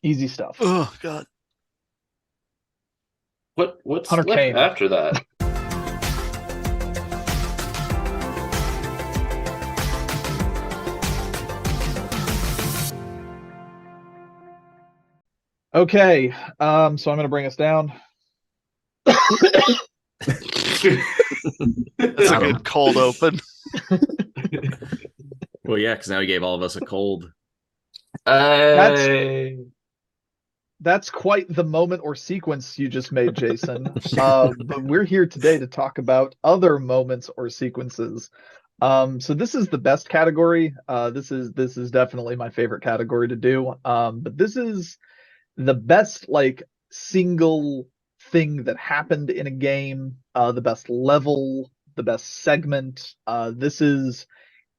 Easy stuff. Oh God. What's Hunter left Kane. after that? Okay, so I'm gonna bring us down. That's a Got him. good cold open. Well, yeah, because now he gave all of us a cold. I That's quite the moment or sequence you just made, Jason. But we're here today to talk about other moments or sequences. So this is the best category. This is definitely my favorite category to do. But this is the best like single thing that happened in a game, the best level, the best segment. This is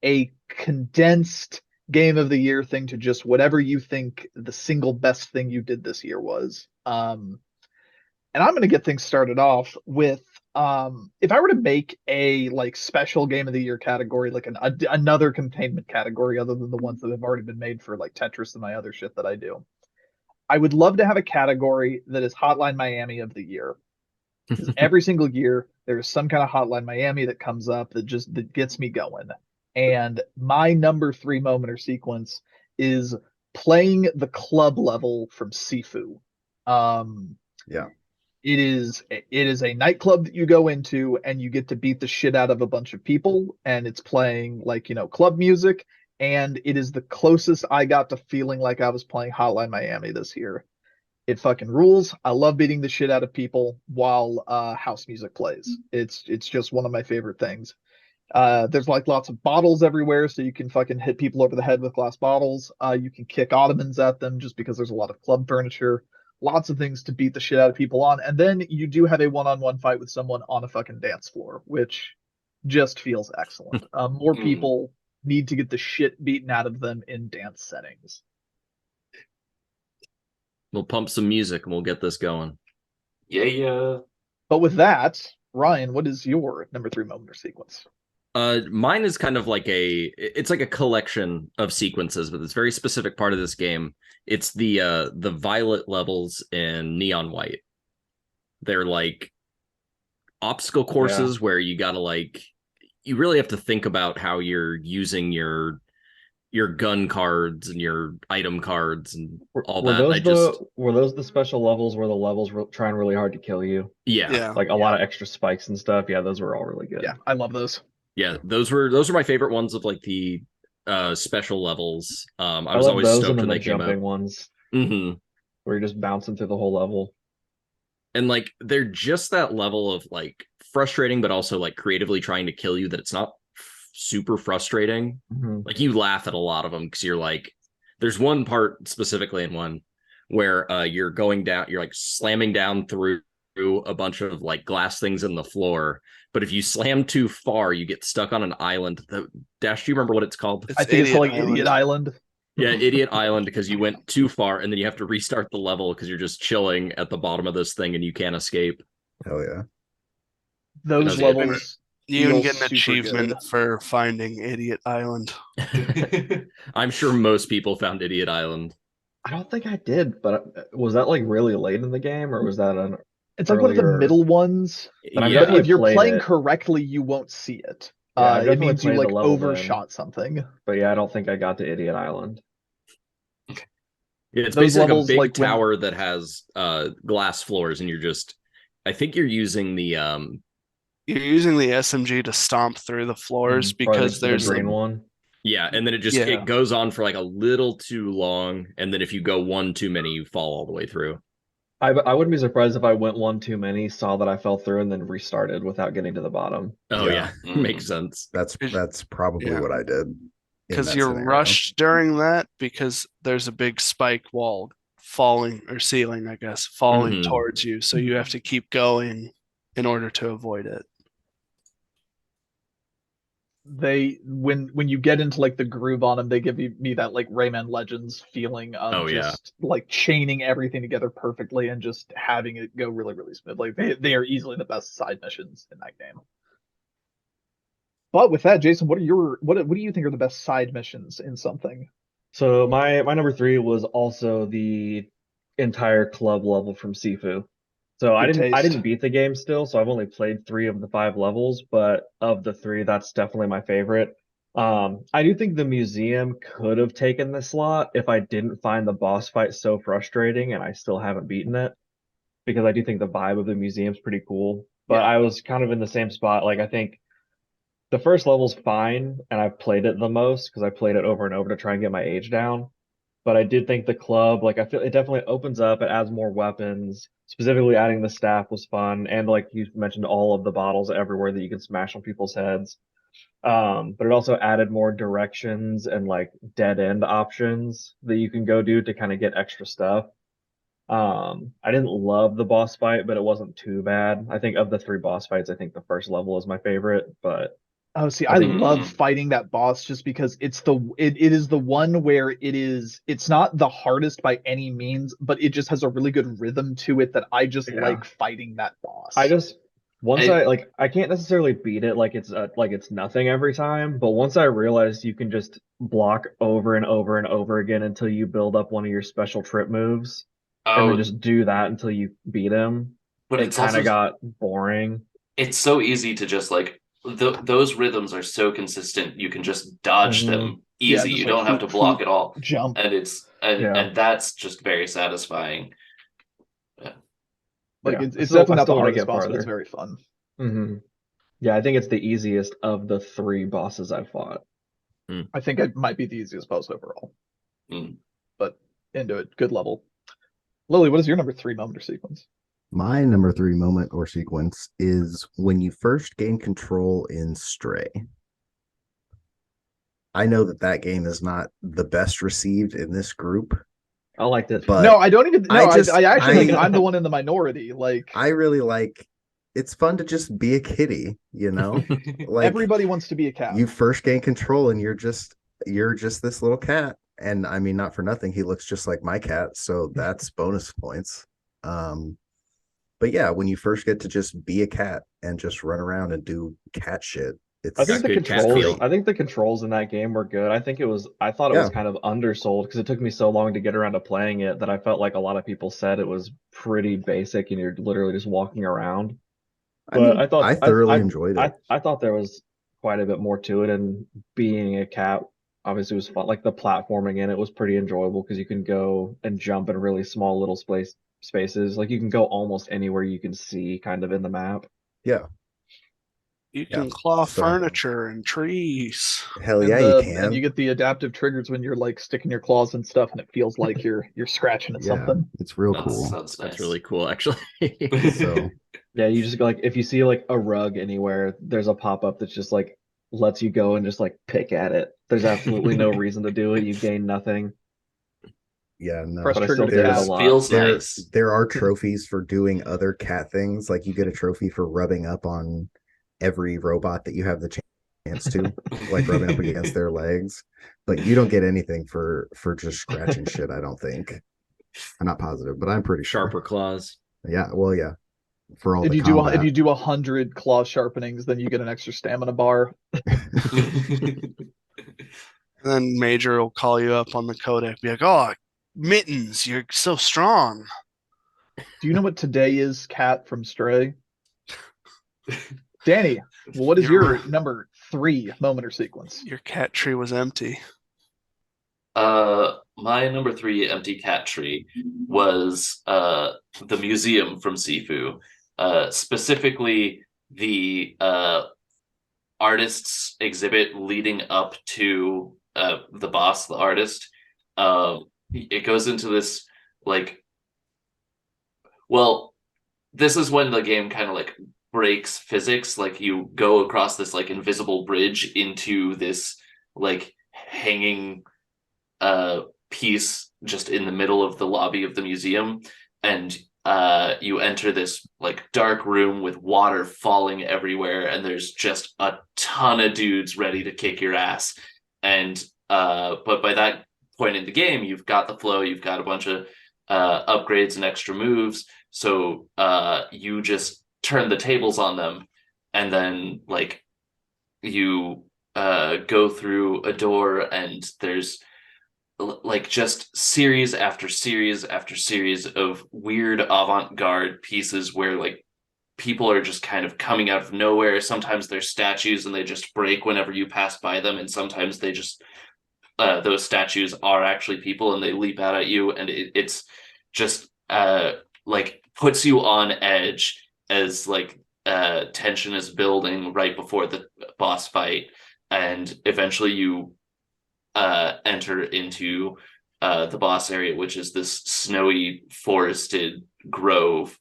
a condensed game of the year thing to just whatever you think the single best thing you did this year was. And I'm going to get things started off with if I were to make a like special game of the year category, like another containment category other than the ones that have already been made for like Tetris and my other shit that I do. I would love to have a category that is Hotline Miami of the year. Because every single year there's some kind of Hotline Miami that comes up that gets me going. And my number three moment or sequence is playing the club level from Sifu. Um, Yeah. it is a nightclub that you go into and you get to beat the shit out of a bunch of people, and it's playing like, club music, and it is the closest I got to feeling like I was playing Hotline Miami this year. It fucking rules. I love beating the shit out of people while house music plays. It's just one of my favorite things. There's like lots of bottles everywhere, so you can fucking hit people over the head with glass bottles. You can kick ottomans at them just because there's a lot of club furniture. Lots of things to beat the shit out of people on. And then you do have a one-on-one fight with someone on a fucking dance floor, which just feels excellent. More people need to get the shit beaten out of them in dance settings. We'll pump some music and we'll get this going. yeah. But with that, Ryan, what is your number three moment or sequence? Mine is kind of like it's like a collection of sequences, but it's a very specific part of this game. It's the violet levels in Neon White. They're like obstacle courses where you gotta like you really have to think about how you're using your gun cards and your item cards and all Were that. those the special levels where the levels were trying really hard to kill you? Yeah. Yeah. Like a lot of extra spikes and stuff. Yeah, those were all really good. Yeah, I love those. Yeah, those were my favorite ones of like the special levels. I was love always those and stoked then when the they came out. jumping ones Mm-hmm. where you're just bouncing through the whole level. And like they're just that level of like frustrating, but also like creatively trying to kill you that it's not super frustrating. Mm-hmm. Like you laugh at a lot of them because you're like, there's one part specifically in one where you're going down, you're like slamming down through a bunch of like glass things in the floor. But if you slam too far, you get stuck on an island. Dash, do you remember what it's called? I think it's like Idiot Island. Yeah, Idiot Island, because you went too far and then you have to restart the level because you're just chilling at the bottom of this thing and you can't escape. Hell yeah. Those That's levels You even feel get an super achievement good. for finding Idiot Island. I'm sure most people found Idiot Island. I don't think I did, but was that like really late in the game or was that an It's like one of the earlier? middle ones. Then I've Yeah, But definitely if you're played playing it. correctly, you won't see it. Yeah, I've It definitely means you played the like level then. overshot something. But yeah, I don't think I got to Idiot Island. yeah, it's Those basically like a levels, big like when tower that has glass floors, and you're just. I think you're using the You're using the SMG to stomp through the floors Probably because the there's green one. yeah, and then Yeah. it goes on for like a little too long, and then if you go one too many, you fall all the way through. I wouldn't be surprised if I went one too many, saw that I fell through, and then restarted without getting to the bottom. Oh yeah, makes sense. That's probably Yeah. what I did in because that you're scenario. rushed during that because there's a big spike wall falling or ceiling, I guess, falling Mhm. towards you. So you have to keep going in order to avoid it. when you get into like the groove on them, they give me that like Rayman Legends feeling of Oh, yeah. just like chaining everything together perfectly and just having it go really, really smooth. Like they are easily the best side missions in that game. But with that, Jason, what do you think are the best side missions in something? So my number three was also the entire club level from Sifu. So I Good didn't taste. beat the game still, so I've only played three of the five levels, but of the three, that's definitely my favorite. I do think the museum could have taken the slot if I didn't find the boss fight so frustrating and I still haven't beaten it, because I do think the vibe of the museum's pretty cool. But Yeah. I was kind of in the same spot. Like I think the first level's fine, and I've played it the most because I played it over and over to try and get my age down. But I did think the club, like I feel it definitely opens up, it adds more weapons. Specifically adding the staff was fun, and like you mentioned, all of the bottles everywhere that you can smash on people's heads. But it also added more directions and like dead end options that you can go do to kind of get extra stuff. I didn't love the boss fight, but it wasn't too bad. I think of the three boss fights, I think the first level is my favorite, but Oh, see, I I think love fighting that boss just because it is the one where it's not the hardest by any means, but it just has a really good rhythm to it that I just yeah. like fighting that boss. I just once I- I like I can't necessarily beat it like it's nothing every time, but once I realized you can just block over and over and over again until you build up one of your special trip moves, and then Oh, just do that until you beat him, but it it's kind also of got boring. it's so easy to just like those rhythms are so consistent. You can just dodge Mhm. them Yeah, easy. just You like don't have to hoop, block hoop, at all, jump. and Yeah. and that's just very satisfying. Like Yeah. it's definitely I not the still want to hardest get boss, but it's farther. very fun. Hmm. Yeah, I think it's the easiest of the three bosses I've fought. I think it might be the easiest boss overall, Mm. but into it, good level. Lily, what is your number three moment or sequence? My number three moment or sequence is when you first gain control in Stray. I know that that game is not the best received in this group, I liked it. but No, I don't even. No, I actually think I- I'm the one in the minority. Like I really like it's fun to just be a kitty, you know? Like everybody wants to be a cat. you first gain control and you're just this little cat. And I mean, not for nothing, he looks just like my cat, so that's bonus points. But yeah, when you first get to just be a cat and just run around and do cat shit, it's I think Got the good cat controls. feel. I think the controls in that game were good. I thought it was Yeah. kind of undersold because it took me so long to get around to playing it that I felt like a lot of people said it was pretty basic and you're literally just walking around. I But mean, I thought I thoroughly enjoyed it. I thought there was quite a bit more to it, and being a cat obviously was fun. Like the platforming in it was pretty enjoyable because you can go and jump in really small little spaces. Like you can go almost anywhere you can see kind of in the map. Yeah. You Yeah, can claw so- furniture and trees. Hell And yeah, the- you can. And you get the adaptive triggers when you're like sticking your claws and stuff, and it feels like you're scratching at Yeah, something. it's real That's, cool. That's nice. That's really cool, actually. So Yeah, you just like if you see like a rug anywhere, there's a pop-up that's just like lets you go and just like pick at it. There's absolutely no reason to do it. You gain nothing. yeah, no. Press But I trigger still to did it a tab. lot. Feels There, nice. there are trophies for doing other cat things. Like you get a trophy for rubbing up on every robot that you have the chance to, like rubbing up against their legs. But you don't get anything for just scratching shit, I don't think. I'm not positive, but I'm pretty sure. Sharper claws. Yeah, well, yeah. For all If the you combat. do 100 claw sharpenings, then you get an extra stamina bar. And then Major will call you up on the codec, be like, "Oh, Mittens, you're so strong." Do you know what today is, Cat from Stray? Danny, what is You're- your number three moment or sequence? Your cat tree was empty. My number three empty cat tree was the museum from Sifu, specifically the artist's exhibit leading up to the boss, the artist. It goes into this like, well, this is when the game kind of like breaks physics. Like you go across this like invisible bridge into this like hanging piece just in the middle of the lobby of the museum, and you enter this like dark room with water falling everywhere, and there's just a ton of dudes ready to kick your ass. And but by that point in the game, you've got the flow, you've got a bunch of upgrades and extra moves, so you just turn the tables on them, and then like you go through a door, and there's like just series after series after series of weird avant-garde pieces where like people are just kind of coming out of nowhere. Sometimes they're statues and they just break whenever you pass by them, and sometimes they just those statues are actually people and they leap out at you, and it's just like puts you on edge as like tension is building right before the boss fight, and eventually you enter into the boss area, which is this snowy forested grove,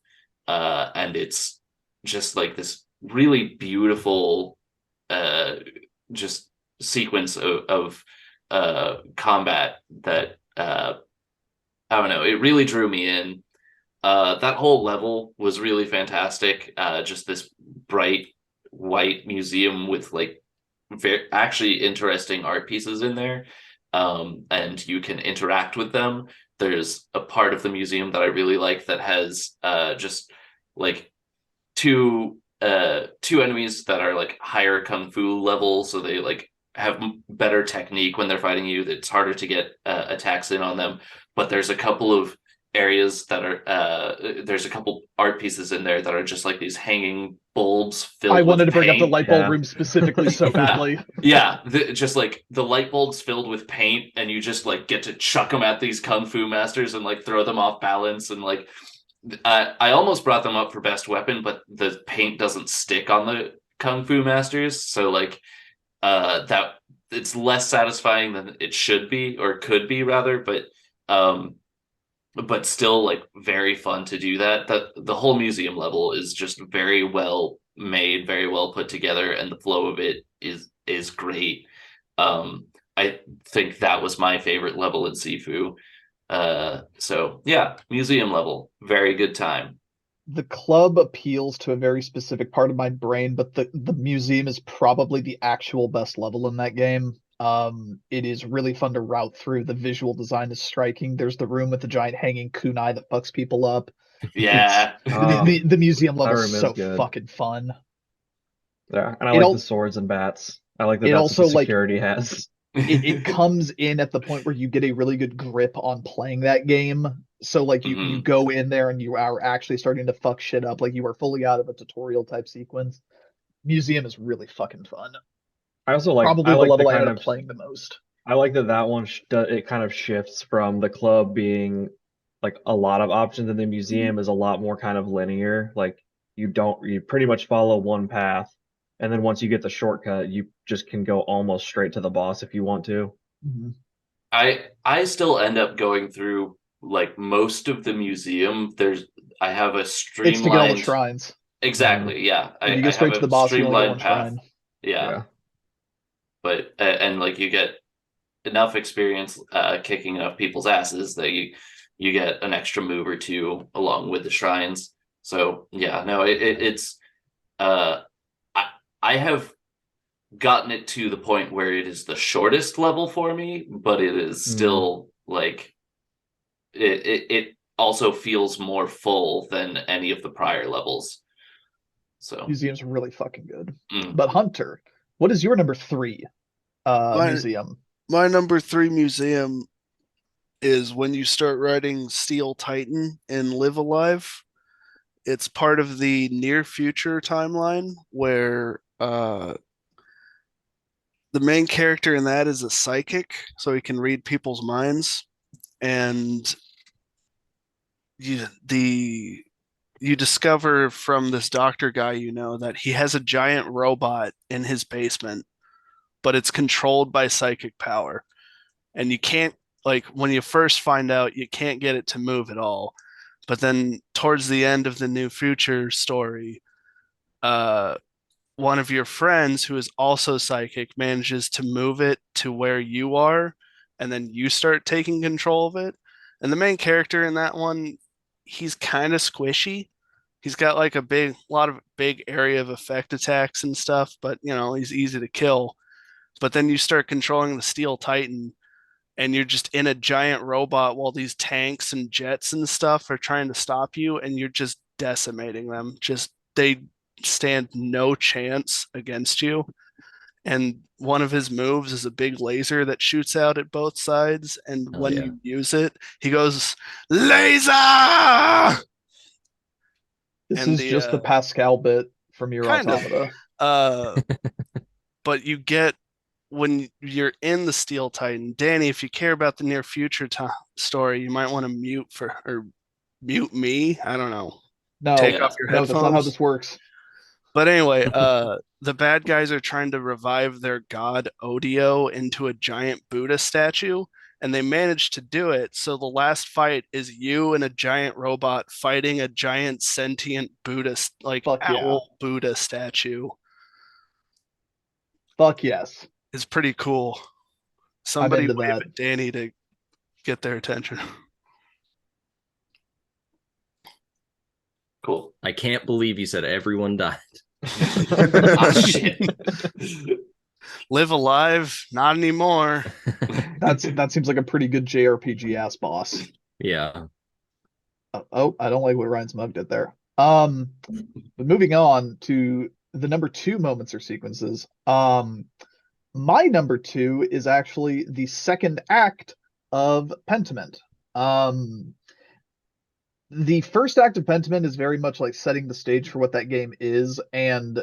and it's just like this really beautiful just sequence of combat that I don't know, it really drew me in. That whole level was really fantastic. Just this bright white museum with like actually interesting art pieces in there, and you can interact with them. There's a part of the museum that I really like that has just like two enemies that are like higher kung fu level, so they like have better technique when they're fighting you. It's harder to get attacks in on them, but there's a couple of areas that are there's a couple art pieces in there that are just like these hanging bulbs filled I wanted with to bring up the paint. light bulb Yeah. room specifically so badly. Yeah, just like the light bulbs filled with paint, and you just like get to chuck them at these kung fu masters and like throw them off balance, and like I almost brought them up for best weapon, but the paint doesn't stick on the kung fu masters, so like that it's less satisfying than it should be or could be rather, but still like very fun to do that. That the whole museum level is just very well made, very well put together, and the flow of it is great. I think that was my favorite level in Sifu. So yeah, museum level, very good time. The club appeals to a very specific part of my brain, but the museum is probably the actual best level in that game. It is really fun to route through. The visual design is striking. There's the room with the giant hanging kunai that fucks people up. Yeah. The museum that level room is is so good. fucking fun. Yeah, and I It like al- the swords and bats. I like the it bats also, that the like- security has. It comes in at the point where you get a really good grip on playing that game. So like you Mhm. go in there and you are actually starting to fuck shit up. Like you are fully out of a tutorial type sequence. Museum is really fucking fun. I also like Probably I the like the level I kind ended of up playing the most. I like that one it kind of shifts from the club being like a lot of options, and the museum is a lot more kind of linear. Like you pretty much follow one path, and then once you get the shortcut, you just can go almost straight to the boss if you want to. Mhm. I still end up going through like most of the museum. I have a It's to get all the streamlined shrines. exactly, yeah. If you I go straight have to the a boss, you only get one streamlined path. shrine. Yeah, but and like you get enough experience kicking enough people's asses that you get an extra move or two along with the shrines. So yeah, no, it's uh I I have gotten it to the point where it is the shortest level for me, but it is still like it also feels more full than any of the prior levels. So Museum's really fucking good. mm. But Hunter, what is your number 3 My- museum? My number 3 museum is when you start riding Steel Titan in Live Alive. It's part of the near future timeline where the main character in that is a psychic, so he can read people's minds, and you discover from this doctor guy that he has a giant robot in his basement, but it's controlled by psychic power, and you can't, like, when you first find out, you can't get it to move at all. But then towards the end of the new future story, one of your friends who is also psychic manages to move it to where you are, and then you start taking control of it. And the main character in that one, he's kind of squishy. He's got like a lot of big area of effect attacks and stuff, but he's easy to kill. But then you start controlling the Steel Titan, and you're just in a giant robot while these tanks and jets and stuff are trying to stop you, and you're just decimating them. Just they stand no chance against you. and one of his moves is a big laser that shoots out at both sides. And Oh, when yeah. you use it, he goes, "Laser!" This And is the just the Pascal bit from your kind of, Automata. but you get when you're in the Steel Titan, Danny. If you care about the near future story, you might want to mute me. I don't know. No, Take off your no, that's not how headphones. this works. But anyway, the bad guys are trying to revive their god Odio into a giant Buddha statue, and they managed to do it. So the last fight is you and a giant robot fighting a giant sentient Buddha, like Fuck yeah. owl Buddha statue. Fuck yes. It's pretty cool. Somebody into wave that. at Danny to get their attention. Cool. I can't believe you said everyone died. Ah, shit. Live alive, not anymore. That seems like a pretty good JRPG ass boss. Yeah. Oh, I don't like what Ryan's mug did there. But moving on to the number 2 moments or sequences. My number 2 is actually the second act of Pentiment. The first act of Pentiment is very much like setting the stage for what that game is, and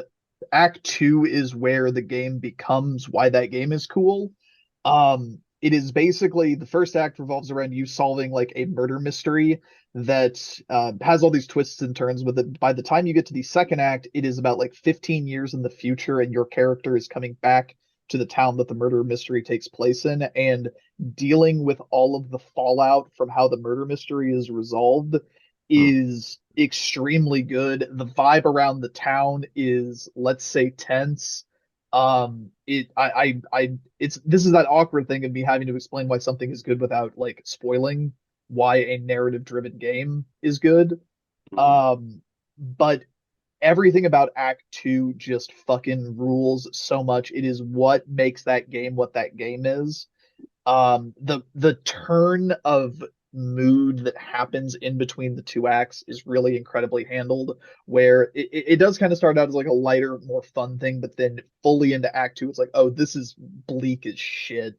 Act 2 is where the game becomes why that game is cool. It is basically the first act revolves around you solving like a murder mystery that has all these twists and turns with it. By the time you get to the second act, it is about like 15 years in the future, and your character is coming back to the town that the murder mystery takes place in and dealing with all of the fallout from how the murder mystery is resolved is extremely good. The vibe around the town is, let's say, tense. This is that awkward thing of me having to explain why something is good without like spoiling why a narrative driven game is good. But everything about Act 2 just fucking rules so much. It is what makes that game what that game is. The turn of mood that happens in between the two acts is really incredibly handled, where it does kind of start out as like a lighter, more fun thing, but then fully into Act 2, it's like, oh, this is bleak as shit.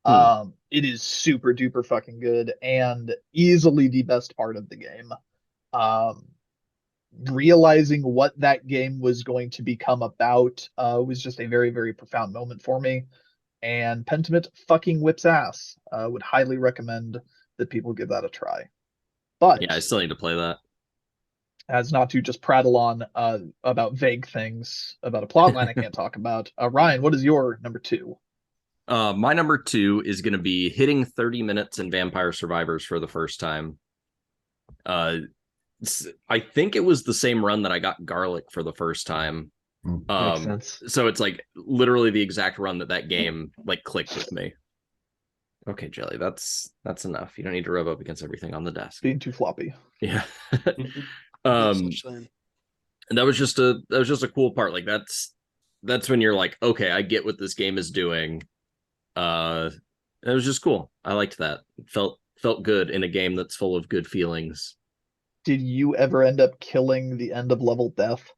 It is super duper fucking good and easily the best part of the game. Realizing what that game was going to become about was just a very, very profound moment for me. And Pentiment fucking whips ass. Would highly recommend that people give that a try. But Yeah, I still need to play that. as not to just prattle on about vague things about a plotline I can't talk about. Ryan, what is your number 2? My number 2 is going to be hitting 30 minutes in Vampire Survivors for the first time. I think it was the same run that I got Garlic for the first time. Makes sense. So it's like literally the exact run that game like clicked with me. Okay, Jelly, that's enough. You don't need to rub up against everything on the desk. Being too floppy. Yeah. Essentially. And that was just a cool part. Like that's when you're like, okay, I get what this game is doing. It was just cool. I liked that. It felt good in a game that's full of good feelings. Did you ever end up killing the end of level death?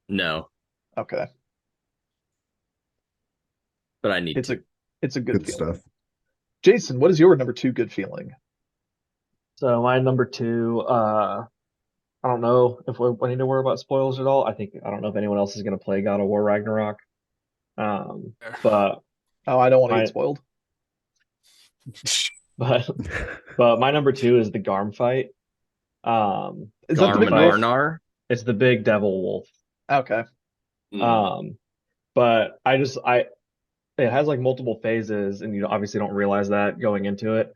No, Okay. but I need It's to. it's a good feeling. stuff. Jason, what is your number 2 good feeling? So my number 2, I don't know if we need to worry about spoilers at all. I don't know if anyone else is going to play God of War Ragnarok. But Oh, I don't want to My- get spoiled. but my number 2 is the Garm fight. Is that the big Garm wolf? Arnar? It's the big devil wolf. Okay. But it has like multiple phases, and you obviously don't realize that going into it.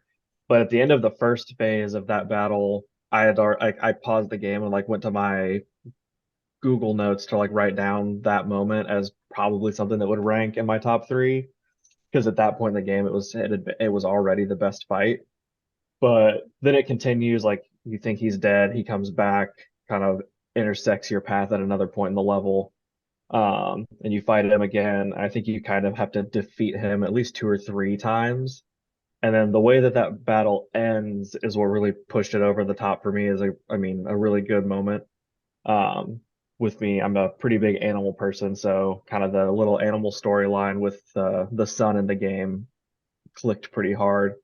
But at the end of the first phase of that battle, I paused the game and like went to my Google Notes to like write down that moment as probably something that would rank in my top 3, because at that point in the game it was already the best fight. But then it continues, like you think he's dead, he comes back, kind of intersects your path at another point in the level. And you fight him again. I think you kind of have to defeat him at least 2 or 3 times. And then the way that battle ends is what really pushed it over the top for me. A really good moment, with me. I'm a pretty big animal person, so kind of the little animal storyline with the son in the game clicked pretty hard.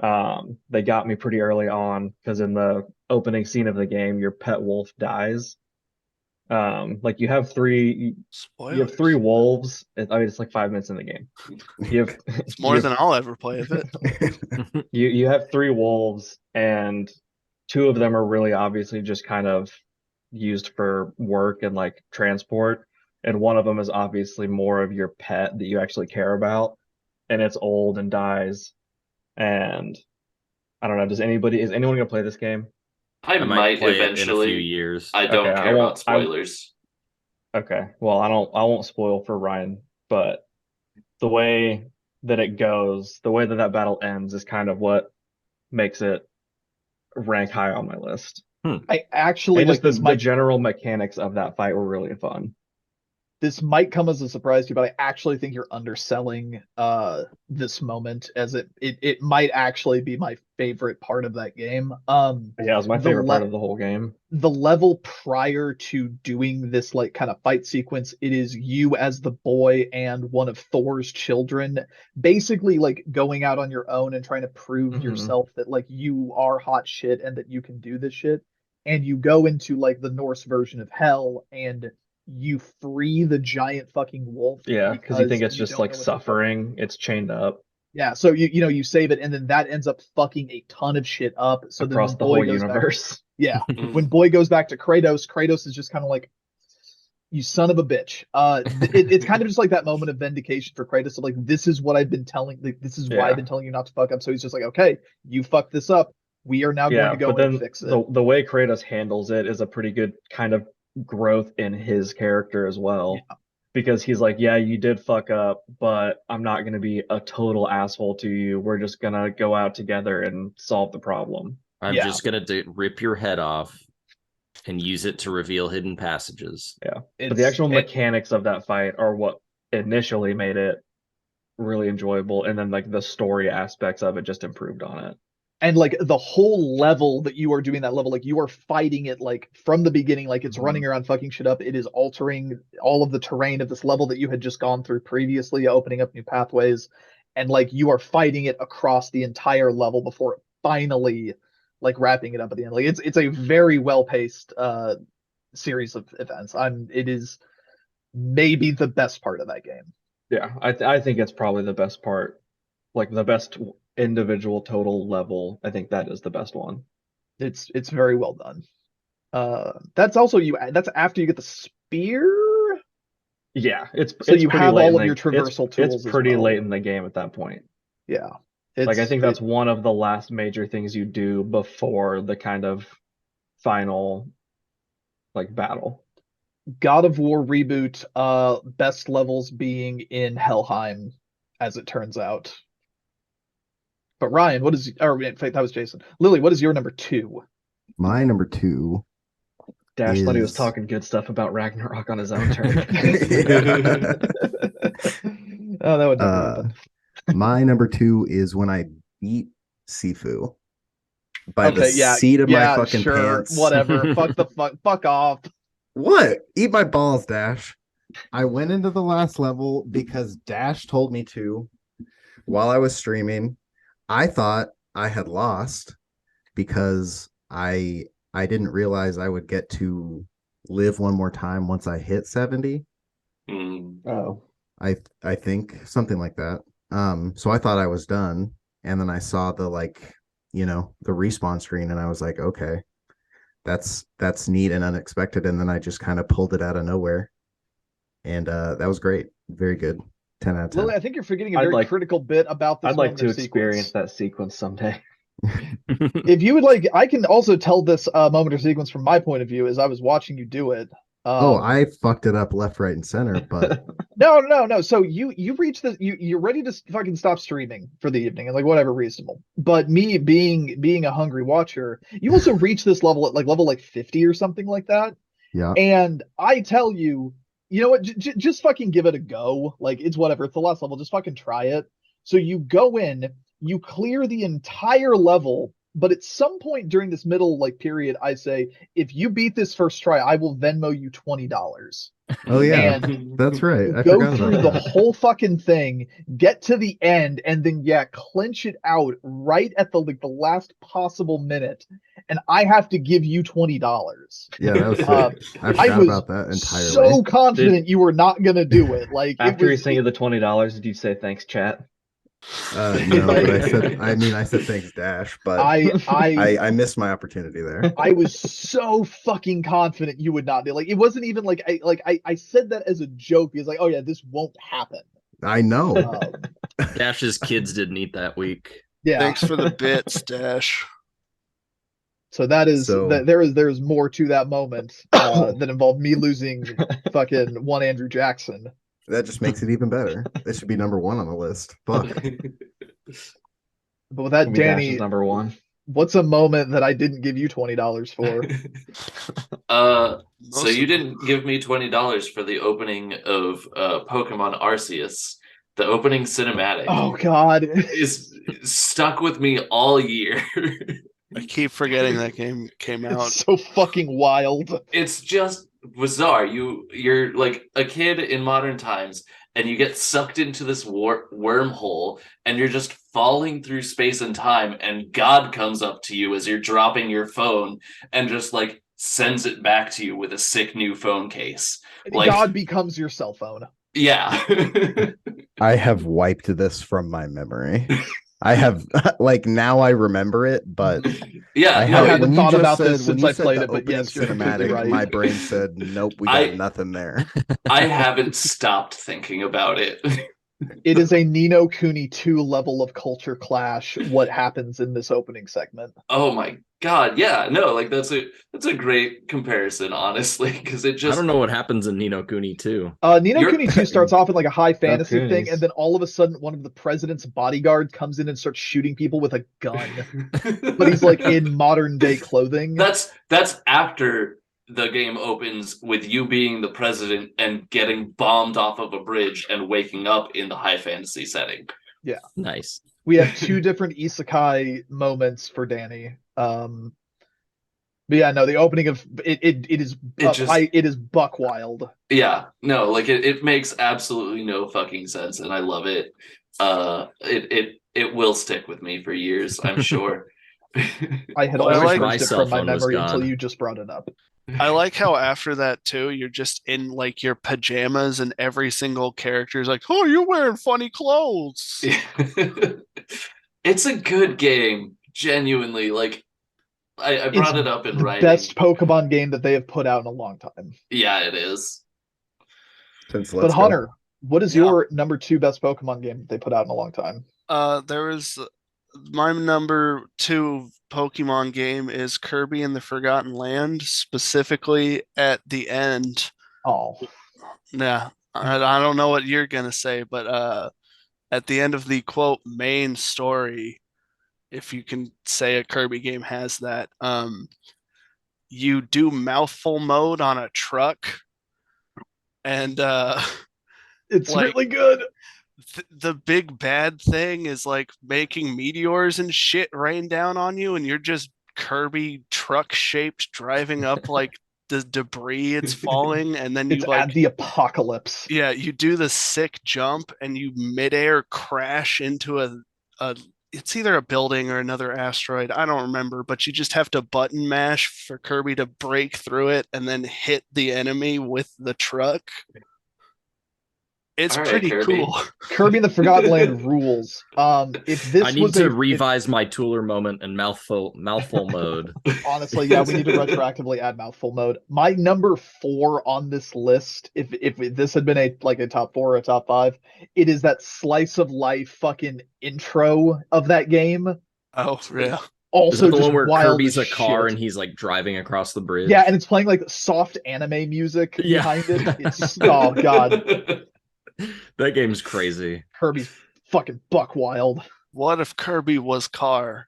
They got me pretty early on because in the opening scene of the game, your pet wolf dies. Like you have three Spoilers. wolves. I mean, it's like 5 minutes in the game. You have It's more than I'll ever play of it. you have 3 wolves, and 2 of them are really obviously just kind of used for work and like transport, and one of them is obviously more of your pet that you actually care about, and it's old and dies. And I don't know, is anyone gonna play this game? I might play it in a eventually. few years. I don't Okay, I care won't- about spoilers. Okay, well, I won't spoil for Ryan, but the way that it goes, the way that that battle ends is kind of what makes it rank high on my list. I actually And like just this the might general mechanics of that fight were really fun. this might come as a surprise to you, but I actually think you're underselling this moment, as it might actually be my favorite part of that game. Yeah, it was my The favorite part le- of the whole game. The level prior to doing this like kind of fight sequence, it is you as the boy and one of Thor's children, basically like going out on your own and trying to prove Mhm. yourself that like you are hot shit and that you can do this shit. And you go into like the Norse version of hell and you free the giant fucking wolf. Yeah, because you think it's you just don't like know what the fuck- suffering. It's chained up Yeah, so you save it, and then that ends up fucking a ton of shit up. So then across when the Boy whole goes back- universe. yeah, Mm. when Boy goes back to Kratos is just kind of like, you son of a bitch. It's kind of just like that moment of vindication for Kratos of like, this is what I've been telling, like, this is why Yeah. I've been telling you not to fuck up. So he's just like, okay, you fucked this up. We are now going Yeah, to go but in and then fix it. the way Kratos handles it is a pretty good kind of growth in his character as well. Yeah. Because he's like, yeah, you did fuck up, but I'm not going to be a total asshole to you. We're just going to go out together and solve the problem. I'm Yeah. just gonna rip your head off and use it to reveal hidden passages. But the It's- actual it- mechanics of that fight are what initially made it really enjoyable, and then like the story aspects of it just improved on it. And like the whole level that you are doing that level, like you are fighting it like from the beginning, like it's Mhm. running around fucking shit up. It is altering all of the terrain of this level that you had just gone through previously, opening up new pathways. And like you are fighting it across the entire level before finally like wrapping it up at the end. Like it's a very well paced series of events. It is maybe the best part of that game. Yeah, I think it's probably the best part, like the best individual total level. I think that is the best one. It's very well done. That's also that's after you get the spear. Yeah, it's So it's you pretty have late all in of the- your traversal tools It's as pretty well. late in the game at that point. Yeah. Like I think that's it- one of the last major things you do before the kind of final like battle. God of War reboot, best levels being in Helheim, as it turns out. But Ryan, what is, or in fact, that was Jason. Lily, what is your number 2? My number 2 Dash thought he was is- talking good stuff about Ragnarok on his own turn. Oh, that would never happen. my number 2 is when I beat Sifu by the Okay, yeah, seat of yeah, my fucking sure, pants. whatever. Fuck off. What? Eat my balls, Dash. I went into the last level because Dash told me to while I was streaming. I thought I had lost because I didn't realize I would get to live one more time once I hit 70. Mm. Oh. I think something like that. So I thought I was done, and then I saw the the respawn screen, and I was like, okay, that's neat and unexpected, and then I just kind of pulled it out of nowhere, and that was great, very good, 10 out of 10. Lily, I think you're forgetting a I'd very like- critical bit about this. I'd like moment to of experience sequence. that sequence someday. If you would like, I can also tell this moment or sequence from my point of view as I was watching you do it. Oh, I fucked it up left, right, and center, but No. So you reach the you're ready to fucking stop streaming for the evening and like whatever reasonable. But me being a hungry watcher, you also reach this level at like level like 50 or something like that. yeah, And I tell you, you know what? Just fucking give it a go. Like it's whatever. It's the last level. Just fucking try it. So you go in, you clear the entire level But at some point during this middle like period, I say, if you beat this first try, I will Venmo you $20. Oh yeah, And that's right. I go forgot through about the that. whole fucking thing, get to the end, and then clinch it out right at the last possible minute, and I have to give you $20. Yeah, that was Uh, sick. I I forgot was about that entirely. so confident you were not gonna do it. Like After it he was, sent you the $20, did you say thanks, chat? No, but I said thanks, Dash, but I missed my opportunity there. I was so fucking confident you would not do. Like it wasn't even like I said that as a joke. Because like, oh yeah, this won't happen. I know. Dash's kids didn't eat that week. Yeah. Thanks for the bits, Dash. So that is So- that there's more to that moment that involved me losing fucking one Andrew Jackson. That just makes it even better. It should be number 1 on the list. Fuck. But with that, Maybe Dash is Danny, number 1. what's a moment that I didn't give you $20 for? So you didn't give me $20 for the opening of Pokemon Arceus. The opening cinematic Oh God. is stuck with me all year. I keep forgetting that game came out. It's so fucking wild. It's just bizarre. You're like a kid in modern times, and you get sucked into this wormhole, and you're just falling through space and time, and God comes up to you as you're dropping your phone and just like sends it back to you with a sick new phone case. Like, God becomes your cell phone. yeah. I have wiped this from my memory. I have like now I remember it, but Yeah, I no, haven't when you thought just about said- this when since you I said played the it, but opening yes, you're completely cinematic, right. my brain said, "Nope, we got nothing there." I haven't stopped thinking about it. It is a Nino Kuni 2 level of culture clash. What happens in this opening segment? Oh my God, yeah, no, like that's a great comparison, honestly, because it I just don't know what happens in Nino Kuni 2. Nino You're- Kuni 2 starts off in like a high fantasy thing, Kunis. and then all of a sudden one of the president's bodyguards comes in and starts shooting people with a gun. But he's like in modern day clothing. That's after the game opens with you being the president and getting bombed off of a bridge and waking up in the high fantasy setting. Nice. We have two different isekai moments for Danny. But yeah, no, the opening of it is it is buck wild. Yeah, no, like it makes absolutely no fucking sense, and I love it. It will stick with me for years, I'm sure. I had Well, I always like- erased My it cell from my phone was memory until gone. you just brought it up. I like how after that too, you're just in like your pajamas and every single character is like, "Oh, you're wearing funny clothes." It's a good game, genuinely. Like I brought It's it up in the writing. best Pokemon game that they have put out in a long time. Yeah, it is. Since But Let's Go. Hunter, what is Yeah. your number 2 best Pokemon game that they put out in a long time? There was my number 2 Pokemon game is Kirby and the Forgotten Land, specifically at the end. Oh, Yeah, I don't know what you're gonna say, but at the end of the quote main story, if you can say a Kirby game has that, you do mouthful mode on a truck, and it's Like- really good. the big bad thing is like making meteors and shit rain down on you, and you're just Kirby truck shaped driving up like the debris it's falling, and then you It's like at the apocalypse. yeah, you do the sick jump and you midair crash into a it's either a building or another asteroid. I don't remember, but you just have to button mash for Kirby to break through it and then hit the enemy with the truck. It's All right, pretty Kirby. cool. Kirby and the Forgotten Land rules. If this I need was to a, revise my Tooler moment in mouthful mode. honestly, yeah, we need to retroactively add mouthful mode. My number 4 on this list, if this had been a top 4 or a top 5, it is that slice of life fucking intro of that game. Oh yeah. Is Also, that the just one where wild Kirby's as a car shit. and he's like driving across the bridge? Yeah, and it's playing like soft anime music Yeah. behind it. It's oh god, That game's crazy. Kirby's fucking buck wild. What if Kirby was car?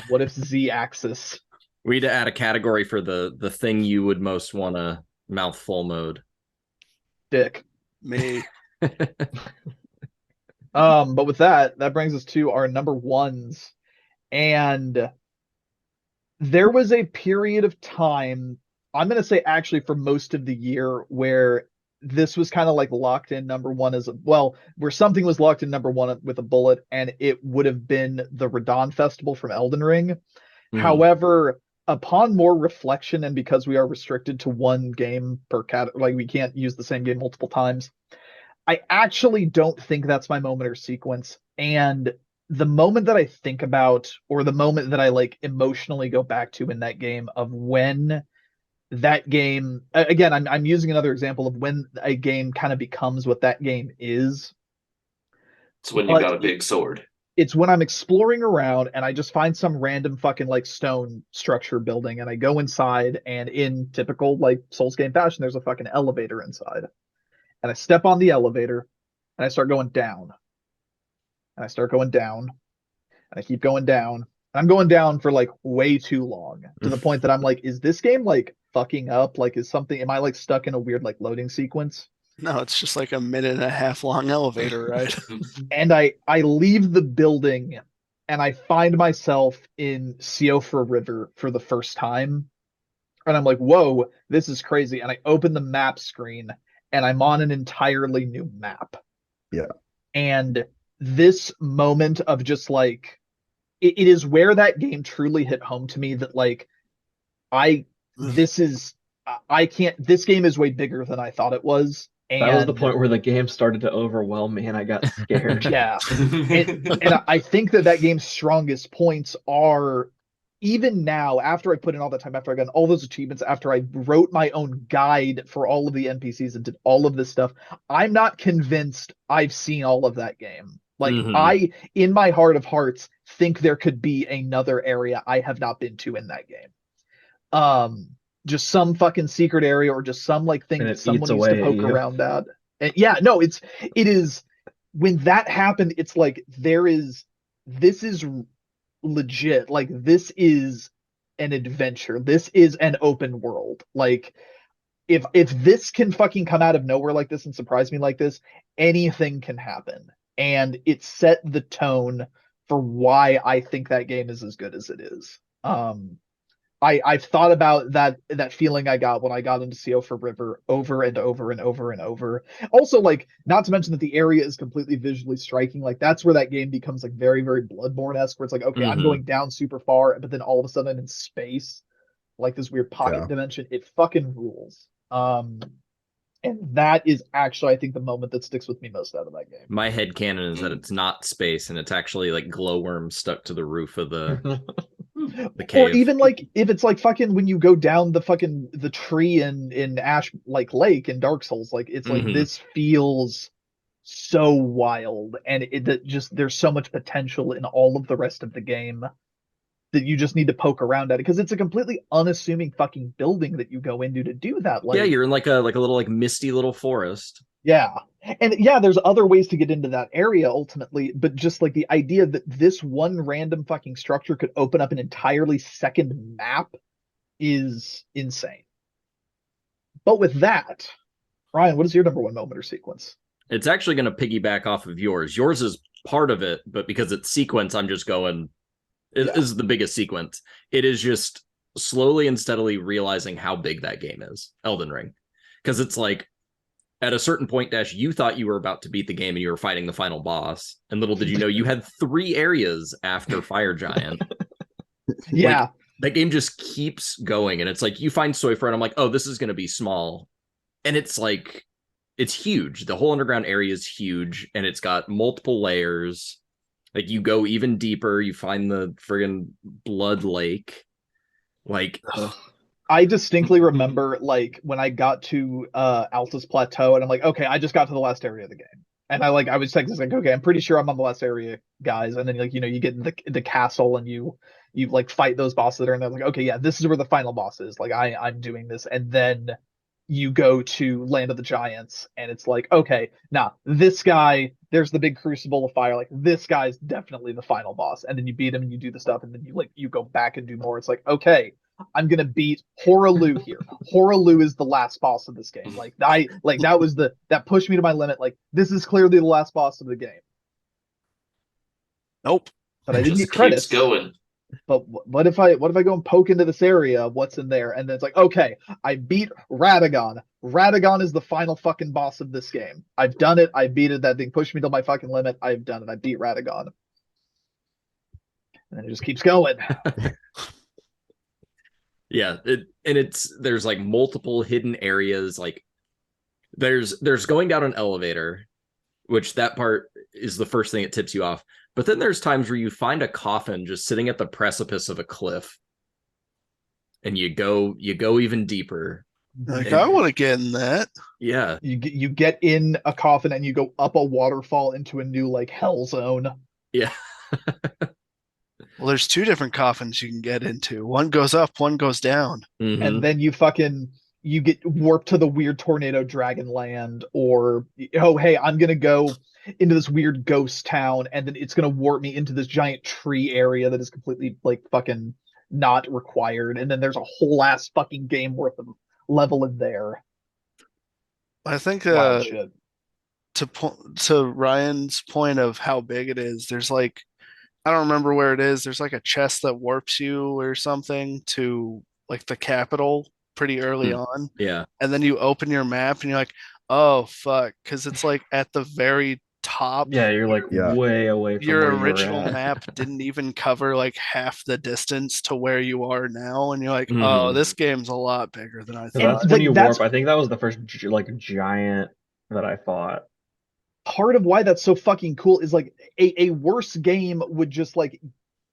What if Z-axis? We need to add a category for the thing you would most want to mouthful mode. Dick. Me. But with that brings us to our number 1s. And there was a period of time, I'm going to say actually for most of the year, where this was kind of like locked in number one as well, where something was locked in number one with a bullet, and it would have been the Radon Festival from Elden Ring. However, upon more reflection, and because we are restricted to one game per like we can't use the same game multiple times, I actually don't think that's my moment or sequence. And the moment that I think about, or the moment that I like emotionally go back to in that game of when that game, again, I'm using another example of when a game kind of becomes what that game is. It's when you got a big sword. It's when I'm exploring around and I just find some random fucking like stone structure building, and I go inside, and in typical like Souls game fashion, there's a fucking elevator inside. And I step on the elevator and I start going down. And I start going down. And I keep going down. I'm going down for like way too long, to the point that I'm like, is this game like fucking up? Like, am I like stuck in a weird like loading sequence? No, it's just like a 1.5 minute long elevator ride. And I leave the building and I find myself in Siofra River for the first time. And I'm like, whoa, this is crazy. And I open the map screen and I'm on an entirely new map. Yeah. And this moment of just like, it is where that game truly hit home to me that like, this game is way bigger than I thought it was. And that was the point where the game started to overwhelm me and I got scared. Yeah. And I think that game's strongest points are, even now, after I put in all that time, after I got all those achievements, after I wrote my own guide for all of the NPCs and did all of this stuff, I'm not convinced I've seen all of that game. Like, I, in my heart of hearts, think there could be another area I have not been to in that game. Just some fucking secret area, or just some like thing that someone needs to poke around at. And yeah, no, it is when that happened, it's like this is legit. Like, this is an adventure. This is an open world. Like, if this can fucking come out of nowhere like this and surprise me like this, anything can happen. And it set the tone for why I think that game is as good as it is. I've thought about that feeling I got when I got into Siofra River over and over and over and over. Also, like, not to mention that the area is completely visually striking. Like, that's where that game becomes like very, very Bloodborne-esque, where it's like, okay, I'm going down super far, but then all of a sudden I'm in space, like this weird pocket dimension. It fucking rules. And that is actually, I think, the moment that sticks with me most out of that game. My headcanon is that it's not space and it's actually like glowworms stuck to the roof of the cave. Or even like if it's like fucking when you go down the tree in Ash like Lake in Dark Souls, like it's like this feels so wild, and there's so much potential in all of the rest of the game that you just need to poke around at it, because it's a completely unassuming fucking building that you go into to do that. Like, yeah, you're in like a little like misty little forest. Yeah. And yeah, there's other ways to get into that area ultimately, but just like the idea that this one random fucking structure could open up an entirely second map is insane. But with that, Ryan, what is your number one moment or sequence? It's actually going to piggyback off of yours. Yours is part of it, but because it's sequence, I'm just going, this is the biggest sequence. It is just slowly and steadily realizing how big that game is, Elden Ring. Because it's like, at a certain point, Dash, you thought you were about to beat the game and you were fighting the final boss. And little did you know, you had 3 areas after Fire Giant. Yeah. Like, that game just keeps going. And it's like, you find Siofra and I'm like, oh, this is going to be small. And it's like, it's huge. The whole underground area is huge. And it's got multiple layers. Like, you go even deeper. You find the friggin' Blood Lake. Like... I distinctly remember, like, when I got to Altus Plateau, and I'm like, okay, I just got to the last area of the game. And I was like, okay, I'm pretty sure I'm on the last area, guys. And then, like, you know, you get in the castle and you like fight those bosses that are in there. Like, okay, yeah, this is where the final boss is. Like, I'm doing this. And then you go to Land of the Giants, and it's like, okay, nah, this guy, there's the big crucible of fire. Like, this guy's definitely the final boss. And then you beat him and you do the stuff, and then you go back and do more. It's like, okay, I'm gonna beat Hoarah here. Hoarah is the last boss of this game. Like, that pushed me to my limit. Like, this is clearly the last boss of the game. Nope. But I didn't get credits. Keeps going. but what if I go and poke into this area? What's in there? And then it's like, okay, I beat Radagon. Radagon is the final fucking boss of this game. I've done it. I beat it. That thing pushed me to my fucking limit. I've done it. I beat Radagon. And then it just keeps going. Yeah, there's like multiple hidden areas. Like there's going down an elevator, which that part is the first thing that tips you off. But then there's times where you find a coffin just sitting at the precipice of a cliff, and you go even deeper. Like, I want to get in that. Yeah, You get in a coffin and you go up a waterfall into a new like hell zone. yeah. Well, there's two different coffins you can get into. One goes up, one goes down. Mhm. And then you get warped to the weird tornado dragon land, or oh hey, I'm gonna go into this weird ghost town, and then it's gonna warp me into this giant tree area that is completely like fucking not required, and then there's a whole ass fucking game worth of level in there. I think Wild shit. to Ryan's point of how big it is, there's like, I don't remember where it is. There's like a chest that warps you or something to like the capital pretty early on. Yeah. And then you open your map and you're like, oh fuck, because it's like at the very top. Yeah, you're like Yeah. way away from Your where you were original at. map didn't even cover like half the distance to where you are now, and you're like, oh, Mhm. this game's a lot bigger than I So And, thought. that's when like, you that's- warp. I think that was the first like giant that I fought. Part of why that's so fucking cool is like a worse game would just like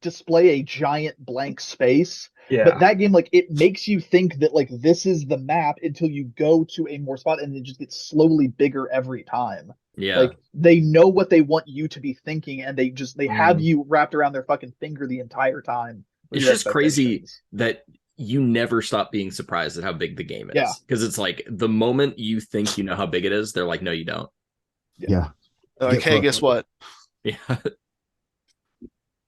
display a giant blank space. Yeah. But that game, like, it makes you think that like this is the map until you go to a more spot, and it just gets slowly bigger every time. Yeah. Like they know what they want you to be thinking, and they have Mhm. you wrapped around their fucking finger the entire time. with It's your just crazy expectations. that you never stop being surprised at how big the game is. Yeah. Because it's like the moment you think you know how big it is, they're like, no, you don't. Yeah. They're like, Get hey, fucked. guess what? Yeah.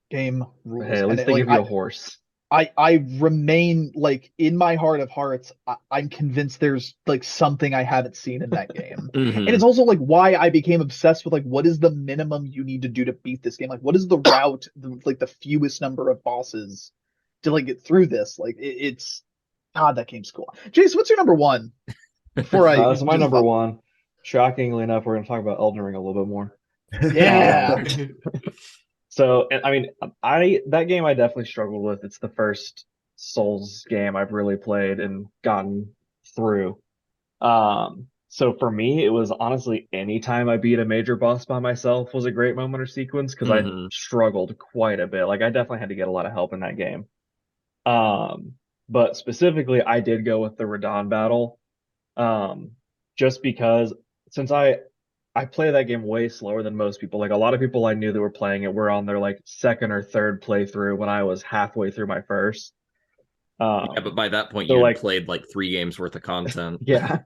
Game rules. Hey, at least And, they like, give you a horse. I remain like in my heart of hearts, I'm convinced there's like something I haven't seen in that game. Mhm. And it's also like why I became obsessed with like what is the minimum you need to do to beat this game? Like what is the route, like the fewest number of bosses to like get through this? Like it's God, that game's cool. Jace, what's your number one? Before I That's my just- number one. Shockingly enough, we're going to talk about Elden Ring a little bit more. Yeah. So, and I mean, that game I definitely struggled with. It's the first Souls game I've really played and gotten through. So for me, it was honestly any time I beat a major boss by myself was a great moment or sequence because I Mhm. struggled quite a bit. Like I definitely had to get a lot of help in that game. But specifically, I did go with the Radahn battle, just because since I play that game way slower than most people. Like a lot of people I knew that were playing it were on their like second or third playthrough when I was halfway through my first. Yeah, but by that point, so, you had like- played like 3 games worth of content. Yeah.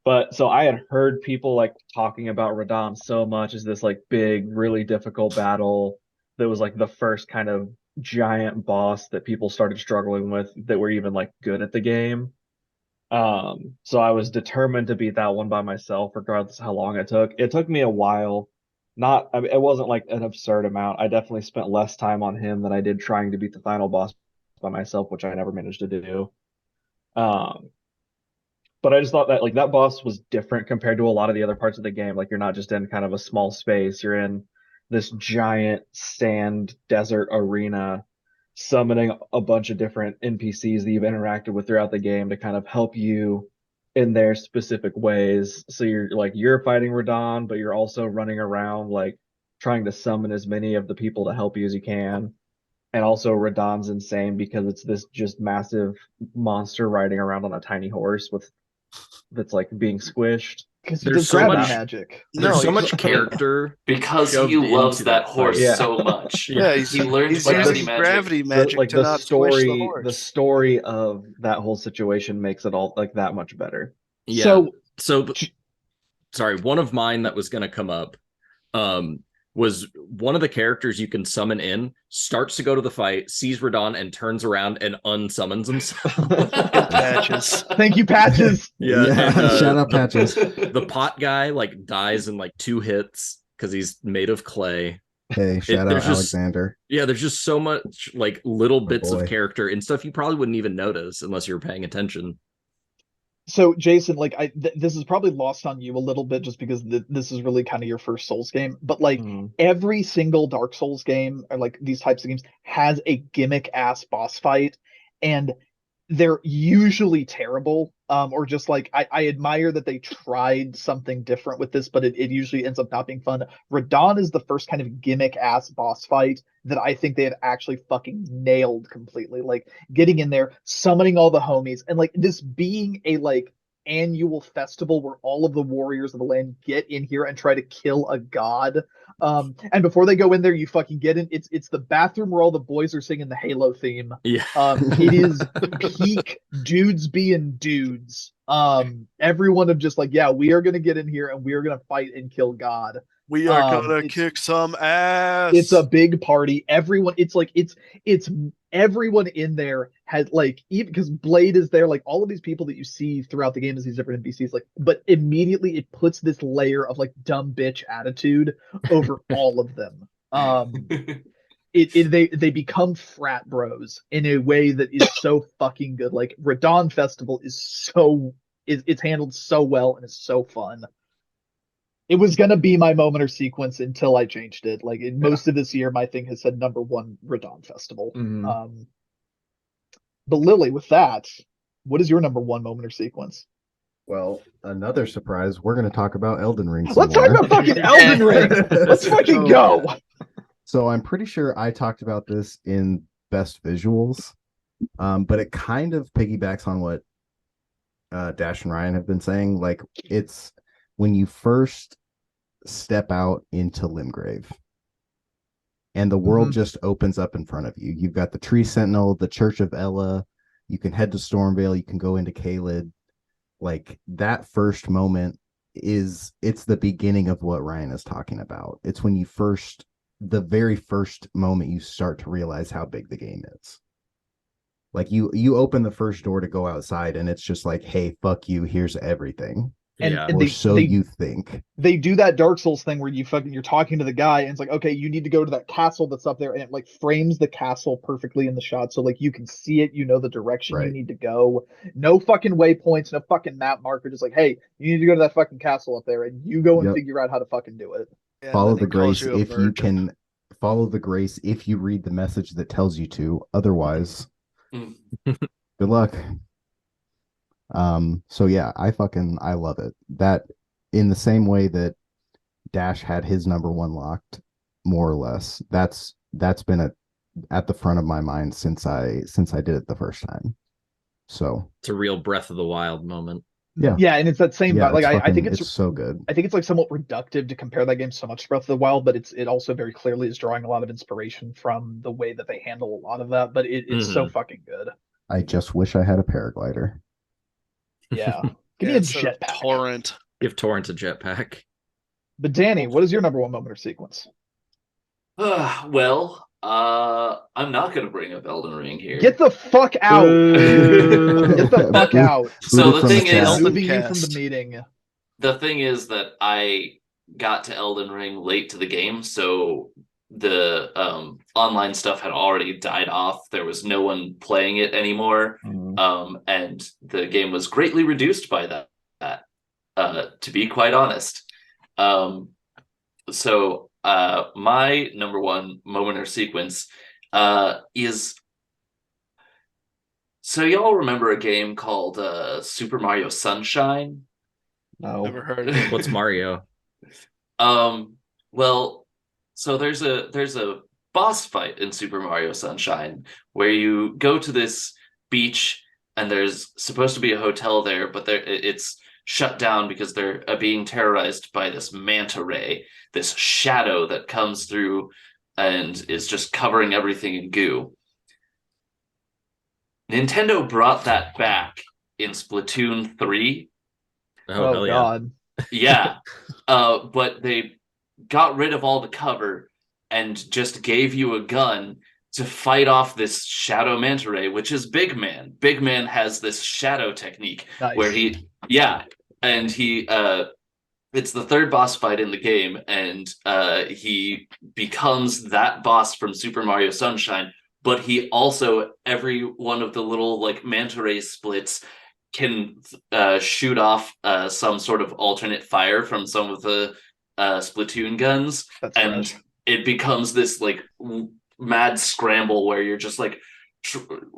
But so I had heard people like talking about Radahn so much as this like big, really difficult battle that was like the first kind of giant boss that people started struggling with that were even like good at the game. So I was determined to beat that one by myself, regardless of how long it took. It took me a while. I mean, it wasn't like an absurd amount. I definitely spent less time on him than I did trying to beat the final boss by myself, which I never managed to do. But I just thought that like that boss was different compared to a lot of the other parts of the game. Like you're not just in kind of a small space, you're in this giant sand desert arena summoning a bunch of different NPCs that you've interacted with throughout the game to kind of help you in their specific ways. So you're fighting Radahn, but you're also running around like trying to summon as many of the people to help you as you can. And also Radahn's insane because it's this just massive monster riding around on a tiny horse that's like being squished. Because There's there's so gravity much- magic. There's No, so you- much character. Because Shoved he loves into that that horse fight. Yeah. so much. Yeah, He learns he's gravity using magic. gravity magic like to the not squish the story, horse. the story of that whole situation makes it all like that much better. Yeah. So So, sorry, one of mine that was going to come up was one of the characters you can summon in starts to go to the fight, sees Radahn, and turns around and unsummons himself. Patches. thank you, Patches. and, Shout out Patches. The pot guy like dies in like 2 hits because he's made of clay. Hey, shout out there's just Alexander. yeah, there's just so much like little My bits of boy. character and stuff you probably wouldn't even notice unless you were paying attention. So Jason, like this is probably lost on you a little bit just because this is really kind of your first Souls game, but like Mhm. every single Dark Souls game or like these types of games has a gimmick ass boss fight, and they're usually terrible. Or just like I admire that they tried something different with this, but it usually ends up not being fun. Radon is the first kind of gimmick ass boss fight that I think they had actually fucking nailed completely. Like getting in there, summoning all the homies, and like this being a like annual festival where all of the warriors of the land get in here and try to kill a god. And before they go in there, you fucking get in. It's the bathroom where all the boys are singing the Halo theme. Yeah. It is peak dudes being dudes. Everyone of just like, yeah, we are gonna get in here and we are gonna fight and kill God. We are gonna It's- kick some ass. It's a big party. Everyone, it's like it's everyone in there has like even because Blade is there, like all of these people that you see throughout the game as these different NPCs, like, but immediately it puts this layer of like dumb bitch attitude over all of them. They become frat bros in a way that is so fucking good. Like Radon Festival is it's handled so well and it's so fun. It was gonna be my moment or sequence until I changed it. Like in most of this year, my thing has said #1 Radon Festival. Mhm. But Lily, with that, what is your #1 moment or sequence? Well, another surprise. We're going to talk about Elden Ring. Let's talk about fucking Elden Ring. Let's fucking go. So I'm pretty sure I talked about this in best visuals, but it kind of piggybacks on what Dash and Ryan have been saying. Like it's when you first step out into Limgrave and the world just opens up in front of you. You've got the Tree Sentinel, the Church of Ella. You can head to Stormvale. You can go into Caelid. Like that first moment it's the beginning of what Ryan is talking about. It's when the very first moment you start to realize how big the game is. Like you open the first door to go outside and it's just like, hey, fuck you, here's everything. And, Yeah. and Or so you think. they do that Dark Souls thing where you're talking to the guy and it's like, okay, you need to go to that castle that's up there, and it like frames the castle perfectly in the shot so like you can see it, you know the direction you Right. need to go. No fucking waypoints, no fucking map marker, just like, hey, you need to go to that fucking castle up there, and you go and Yep. figure out how to fucking do it. Yeah, Follow and then the he calls grace you a if you virgin. can follow the grace if you read the message that tells you to. Otherwise, Mm. good luck. So yeah, I love it. That in the same way that Dash had his #1 locked, more or less. That's been at the front of my mind since I did it the first time. So It's a real Breath of the Wild moment. Yeah, and it's that same yeah, like I think it's so good. I think it's like somewhat reductive to compare that game so much to Breath of the Wild, but it also very clearly is drawing a lot of inspiration from the way that they handle a lot of that. But it's so fucking good. I just wish I had a paraglider. Yeah. Give Yeah, me a instead of jetpack. torrent. Give Torrent a jetpack. But Danny, what is your #1 moment or sequence? Well, I'm not gonna bring up Elden Ring here. Get the fuck out. Get the fuck out. So Boot it the from thing chat. is- Moving you from the Cast. meeting. The thing is that I got to Elden Ring late to the game, so the online stuff had already died off. There was no one playing it anymore, and the game was greatly reduced by that. To be quite honest, so my #1 moment or sequence is. So y'all remember a game called Super Mario Sunshine? No. Never heard of it. What's Mario? Well, so there's a boss fight in Super Mario Sunshine where you go to this beach and there's supposed to be a hotel there, but it's shut down because they're being terrorized by this manta ray, this shadow that comes through and is just covering everything in goo. Nintendo brought that back in Splatoon 3. Oh, hell yeah. God. Yeah. But they got rid of all the cover and just gave you a gun to fight off this shadow manta ray, which is Big Man. Big Man has this shadow technique Nice. where he it's the third boss fight in the game, and he becomes that boss from Super Mario Sunshine, but he also, every one of the little like manta ray splits can shoot off some sort of alternate fire from some of the Splatoon guns. That's and right. it becomes this like mad scramble where you're just like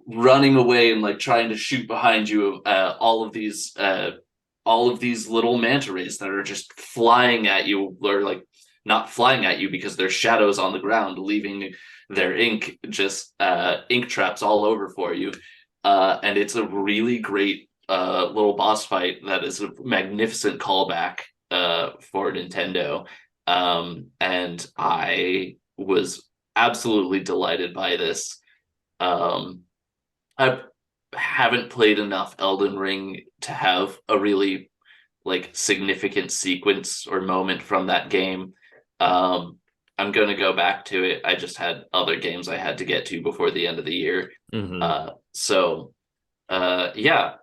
running away and like trying to shoot behind you all of these little manta rays that are just flying at you, or like not flying at you because they're shadows on the ground, leaving their ink traps all over for you. And it's a really great little boss fight that is a magnificent callback for Nintendo. And I was absolutely delighted by this. I haven't played enough Elden Ring to have a really like significant sequence or moment from that game. I'm going to go back to it. I just had other games I had to get to before the end of the year. Mhm. Yeah.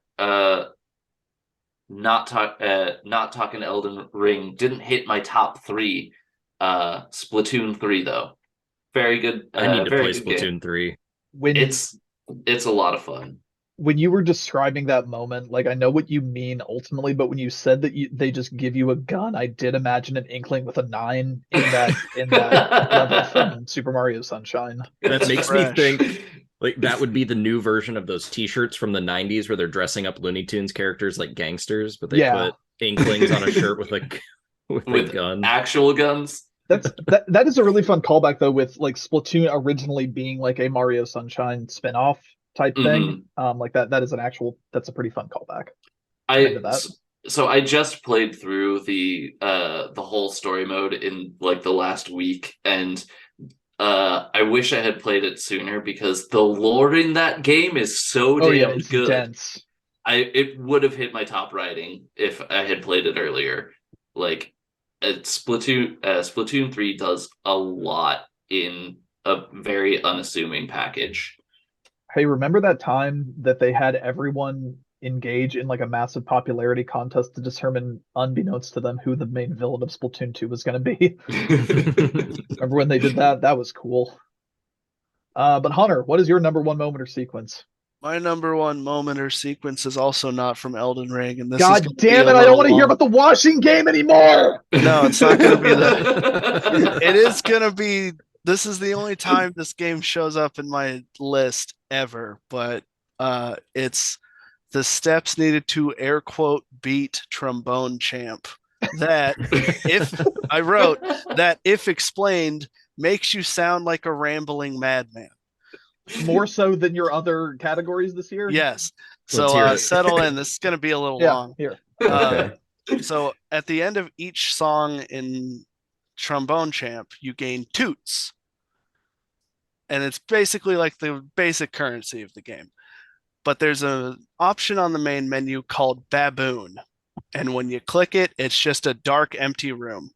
Not talking Elden Ring. Didn't hit my top 3. Splatoon 3 though. Very good. I need to very play good game. Splatoon 3. When It's a lot of fun. when you were describing that moment, like I know what you mean ultimately, but when you said that they just give you a gun, I did imagine an Inkling with a 9 in that level from Super Mario Sunshine. That It's makes fresh. me think like that would be the new version of those t-shirts from the 90s where they're dressing up Looney Tunes characters like gangsters, but they Yeah. put Inklings on a shirt with a with gun. actual guns. That is a really fun callback though, with like Splatoon originally being like a Mario Sunshine spin-off type thing. Like that's a pretty fun callback. I'm into that. So I just played through the whole story mode in like the last week, and I wish I had played it sooner because the lore in that game is so Oh yeah, damn it's good. dense. It would have hit my top rating if I had played it earlier. Like Splatoon 3 does a lot in a very unassuming package. Hey, remember that time that they had everyone engage in like a massive popularity contest to determine, unbeknownst to them, who the main villain of Splatoon 2 was going to be? Remember when they did that? That was cool. But Hunter, what is your number one moment or sequence? My number one moment or sequence is also not from Elden Ring, and this is God gonna damn be it, a I don't little want to hear long. about the washing game anymore. No, it's not gonna be the. It is gonna be. This is the only time this game shows up in my list ever, but it's the steps needed to air quote beat trombone champ. That if I wrote that, if explained, makes you sound like a rambling madman. More so than your other categories this year? Yes. Let's So hear it. settle in. This is going to be a little Yeah, long. here. Okay. So at the end of each song in Trombone Champ, you gain toots. And it's basically like the basic currency of the game. But there's an option on the main menu called Baboon. And when you click it, it's just a dark, empty room.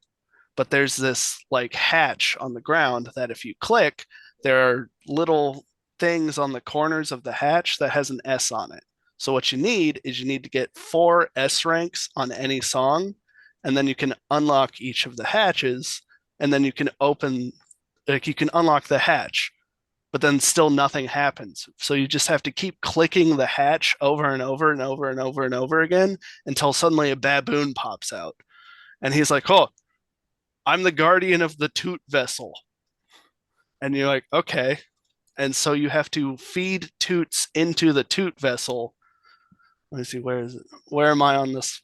But there's this like hatch on the ground that if you click, there are little things on the corners of the hatch that has an S on it. So what you need to get 4 S ranks on any song, and then you can unlock each of the hatches, and then you can unlock the hatch, but then still nothing happens. So you just have to keep clicking the hatch over and over and over and over and over again until suddenly a baboon pops out. And he's like, "Oh, I'm the guardian of the toot vessel." And you're like, "Okay." And so you have to feed toots into the toot vessel. Let me see, where is it? Where am I on this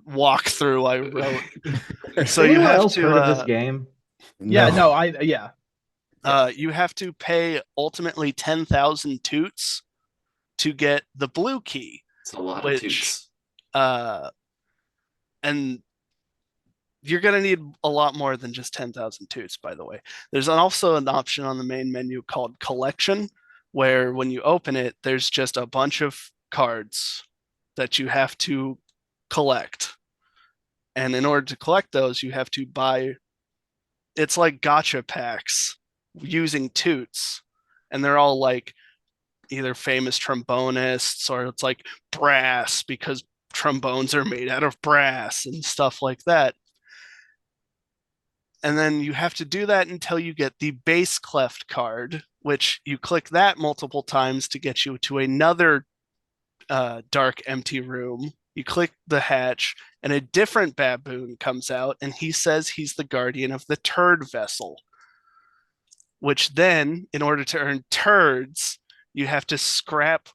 walkthrough I wrote? So you Anyone have else heard of this to game? Yeah, No. you have to pay ultimately 10,000 toots to get the blue key. It's a lot Which- of toots. And you're going to need a lot more than just 10,000 toots, by the way. There's also an option on the main menu called Collection, where when you open it, there's just a bunch of cards that you have to collect. And in order to collect those, you have to buy, it's like gacha packs using toots. And they're all like either famous trombonists, or it's like brass because trombones are made out of brass and stuff like that. And then you have to do that until you get the bass cleft card, which you click that multiple times to get you to another dark, empty room. You click the hatch, and a different baboon comes out, and he says he's the guardian of the turd vessel. Which then, in order to earn turds, you have to scrap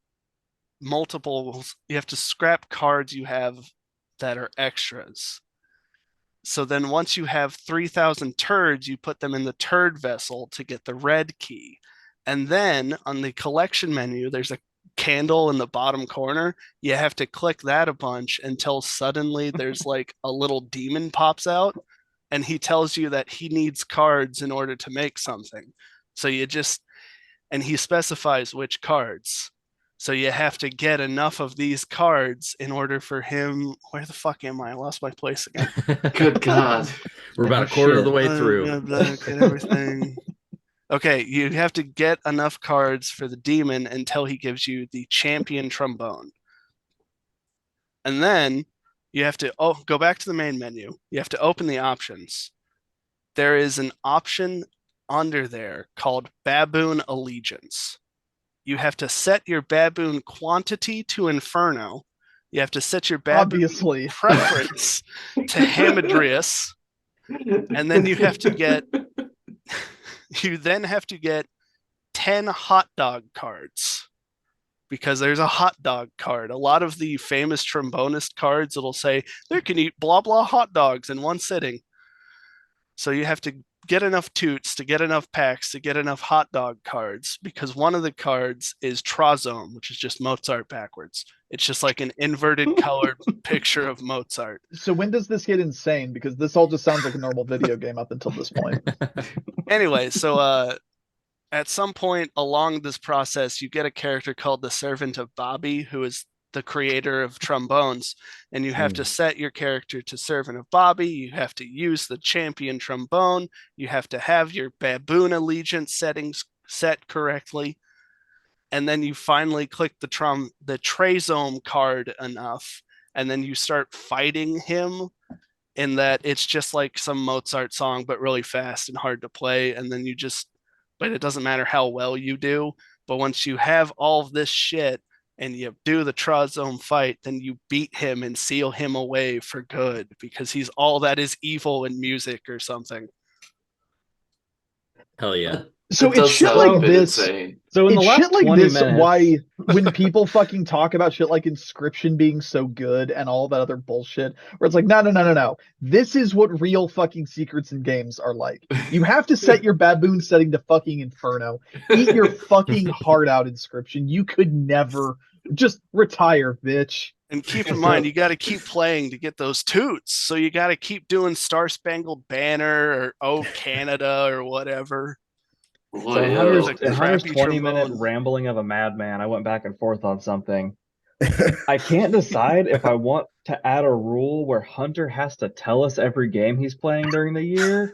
multiples. You have to scrap cards you have that are extras. So then once you have 3,000 turds, you put them in the turd vessel to get the red key. And then on the collection menu, there's a candle in the bottom corner. You have to click that a bunch until suddenly there's like a little demon pops out, and he tells you that he needs cards in order to make something. So and he specifies which cards. So you have to get enough of these cards in order for him. Where the fuck am I? I lost my place again. Good God. We're about a quarter of the way through. Get everything. Okay, you have to get enough cards for the demon until he gives you the champion trombone. And then you have to go back to the main menu. You have to open the options. There is an option under there called Baboon Allegiance. You have to set your baboon quantity to Inferno. You have to set your baboon Obviously. preference to Hamadryas. And then you then have to get 10 hot dog cards, because there's a hot dog card. A lot of the famous trombonist cards, it'll say they can eat blah blah hot dogs in one sitting. So you have to get enough toots to get enough packs to get enough hot dog cards, because one of the cards is Trazome, which is just Mozart backwards. It's just like an inverted colored picture of Mozart. So when does this get insane? Because this all just sounds like a normal video game up until this point. Anyway, so at some point along this process, you get a character called the Servant of Bobby, who is the creator of trombones, and you have to set your character to Servant of Bobby. You have to use the champion trombone. You have to have your baboon allegiance settings set correctly. And then you finally click the Trazome card enough, and then you start fighting him, in that it's just like some Mozart song, but really fast and hard to play. And then but it doesn't matter how well you do. But once you have all of this shit and you do the Trazome fight, then you beat him and seal him away for good, because he's all that is evil in music or something. Hell yeah. So It it's does shit sound a like bit this. insane. So in the It's last shit like 20 this minutes, why when people fucking talk about shit like Inscription being so good and all that other bullshit, where it's like, no. This is what real fucking secrets in games are like. You have to set your baboon setting to fucking Inferno. Eat your fucking heart out, Inscription. You could never just retire, bitch. And keep in mind, you got to keep playing to get those toots. So you got to keep doing Star Spangled Banner or Oh Canada or whatever. Boy, So in yeah. Hunter's, Like in Hunter's crappy 20-minute trombone. rambling of a madman, I went back and forth on something. I can't decide if I want to add a rule where Hunter has to tell us every game he's playing during the year,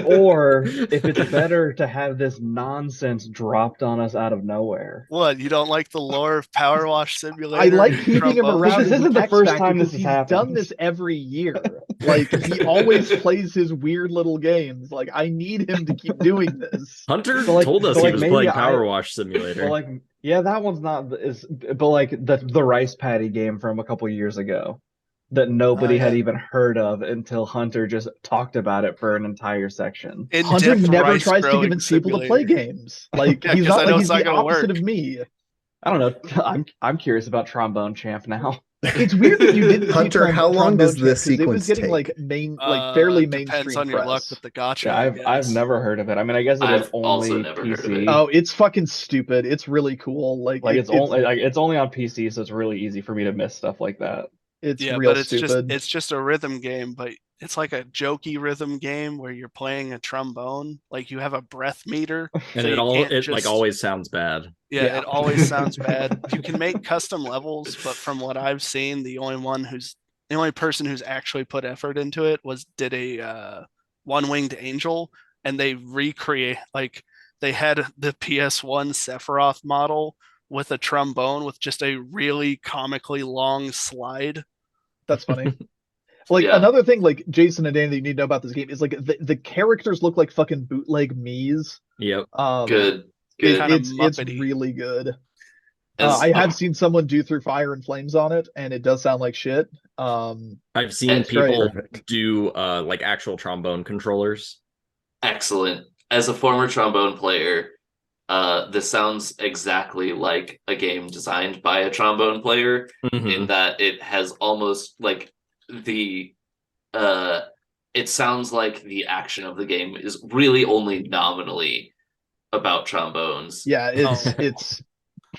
or if it's better to have this nonsense dropped on us out of nowhere. What, you don't like the lore of Power Wash Simulator? I like and keeping him trombone? around. This as isn't an the X first factor time this because has he's done happened. this every year. Like he always plays his weird little games. Like I need him to keep doing this. Hunter So, like- told us so, he like, was maybe playing I- Power Wash Simulator. But like, yeah, that one's not is, but like the Rice Patty game from a couple years ago that nobody had even heard of until Hunter just talked about it for an entire section. Hunter In-depth never rice tries to growing convince people to play simulator. games. Like Yeah, he's 'cause not I know like it's he's not the gonna opposite work. of me. I don't know. I'm curious about Trombone Champ now. It's weird that you didn't see Hunter, how long does this Trombone Champ, 'cause it was sequence getting take? like fairly Depends mainstream on your luck press. with the gotcha. Yeah, I I've guess. never heard of it. I mean, I guess it is I've also only never heard of PC. it. Oh, it's fucking stupid. It's really cool. Like It's only on PC, so it's really easy for me to miss stuff like that. it's Yeah, real but it's stupid. just a rhythm game, but it's like a jokey rhythm game where you're playing a trombone. Like you have a breath meter. and so it you all can't it like just- always sounds bad. Yeah, Yeah. it always sounds bad. You can make custom levels, but from what I've seen, the only person who's actually put effort into it did a One-Winged Angel, and they they had the PS1 Sephiroth model with a trombone with just a really comically long slide. That's funny. Like Yeah. another thing, like Jason and Danny, that you need to know about this game is like the characters look like fucking bootleg Mii's. Yep. Good. It- Good. Kinda it's Muppety. really good. As- I have seen someone do Through Fire and Flames on it, and it does sound like shit. I've seen It's great. people Perfect. do like actual trombone controllers. Excellent. As a former trombone player, this sounds exactly like a game designed by a trombone player Mhm. in that it has almost like the it sounds like the action of the game is really only nominally about trombones. Yeah, Oh.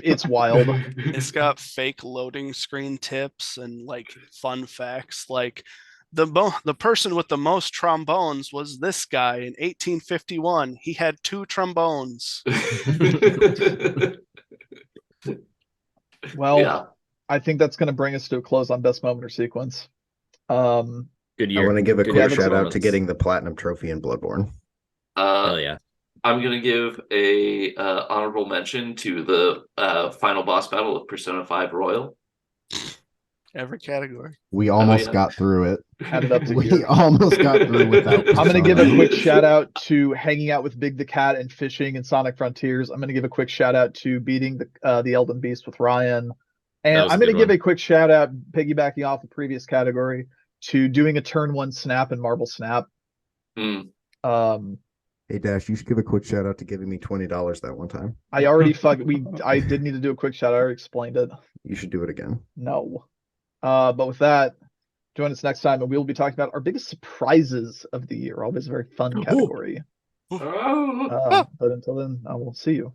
it's wild. It's got fake loading screen tips and like fun facts. Like the person with the most trombones was this guy in 1851. He had 2 trombones. Well, Yeah. I think that's going to bring us to a close on best moment or sequence. Good I year. want to give a Good quick yeah, shout out to performance. getting the platinum trophy in Bloodborne. Hell yeah. I'm gonna give a honorable mention to the final boss battle of Persona 5 Royal. Every category. We almost yeah. got through it. Add it up to We here. almost got through without. I'm going to give a Persona. quick shout out to hanging out with Big the Cat and fishing in Sonic Frontiers. I'm going to give a quick shout out to beating the Elden Beast with Ryan. That And was a I'm going to good give one. a quick shout out, piggybacking off the previous category, to doing a turn 1 snap in Marble Snap. Mm. Hey Dash, you should give a quick shout out to giving me $20 that one time. I already I did need to do a quick shout out. I already explained it. You should do it again. No. But with that, join us next time and we will be talking about our biggest surprises of the year. Always a very fun category. Oh. But until then, I will see you.